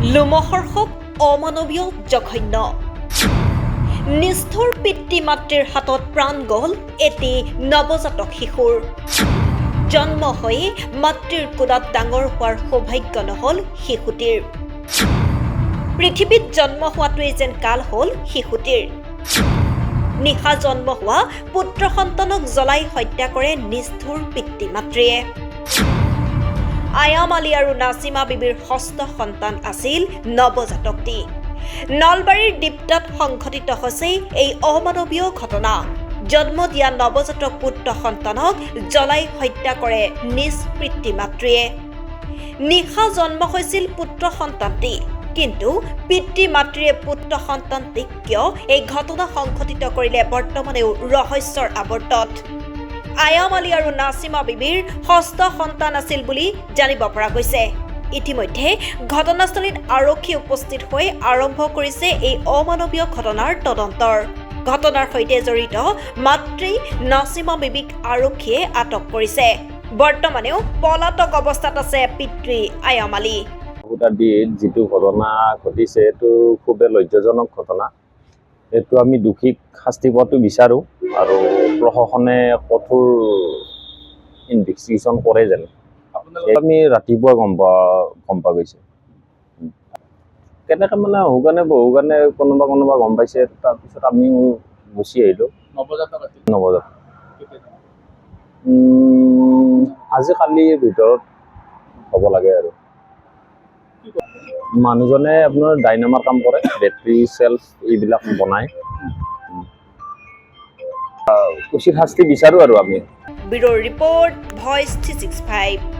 লোমহৰ্ষক অমানৱীয় জঘন্য নিষ্ঠুৰ পিতৃ মাতৃৰ হাতত প্ৰাণ গ'ল এটি নৱজাতক শিশুৰ জন্ম হৈয়ে মাতৃৰ কোলাত ডাঙৰ হোৱাৰ সৌভাগ্য নহ'ল শিশুটিৰ পৃথিৱীত জন্ম হোৱাটোৱেই যেন কাল হ'ল শিশুটিৰ নিশা জন্ম হোৱা পুত্ৰ সন্তানক জ্বলাই হত্যা কৰে নিষ্ঠুৰ পিতৃ মাতৃয়ে আয়াম আলী আৰু নাছিমা বিবিৰ ষষ্ঠ সন্তান আছিল নৱজাতকটি নলবাৰীৰ দীপ্তাত সংঘটিত হৈছে এই অমানৱীয় ঘটনা জন্ম দিয়া নৱজাতক পুত্ৰ সন্তানক জ্বলাই হত্যা কৰে নিজ পিতৃ মাতৃয়ে নিশা জন্ম হৈছিল পুত্ৰ সন্তানটি কিন্তু পিতৃ মাতৃয়ে পুত্ৰ সন্তানটিক কিয় এই ঘটনা সংঘটিত কৰিলে বৰ্তমানেও ৰহস্যৰ আৱৰ্তত আয়াম আলী আৰু নাছিমা বিবিৰ ষষ্ঠ সন্তান আছিল বুলি জানিব পৰা গৈছে ইতিমধ্যে ঘটনাস্থলীত আৰক্ষী উপস্থিত হৈ আৰম্ভ কৰিছে এই অমানৱীয় ঘটনাৰ তদন্তৰ ঘটনাৰ সৈতে জড়িত মাতৃ নাছিমা বিবিক আৰক্ষীয়ে আটক কৰিছে বৰ্তমানেও পলাতক অৱস্থাত আছে পিতৃ আয়াম আলী যিটো ঘটনা ঘটিছে এইটো খুবেই লজ্জাজনক ঘটনা এইটো আমি দোষীক শাস্তি পোৱাটো বিচাৰোঁ আৰু প্ৰশাসনে কঠোৰ ইনভেষ্টিগেশ্যন কৰে যেন আমি ৰাতিপুৱা গম পোৱা গৈছে কেনেকৈ মানে বহু কাৰণে কোনোবা গম পাইছে তাৰপিছত আমি গুচি আহিলোঁ নৱজাতক আজি কালিৰ ভিতৰত হ'ব লাগে আৰু মানুহজনে আপোনাৰ ডাইনামাৰ কাম কৰে বেটাৰী চেল্ফ এইবিলাক বনায় উচিত শাস্তি বিচাৰোঁ আৰু আমি ব্যুৰ ৰিপৰ্ট ভইচ 365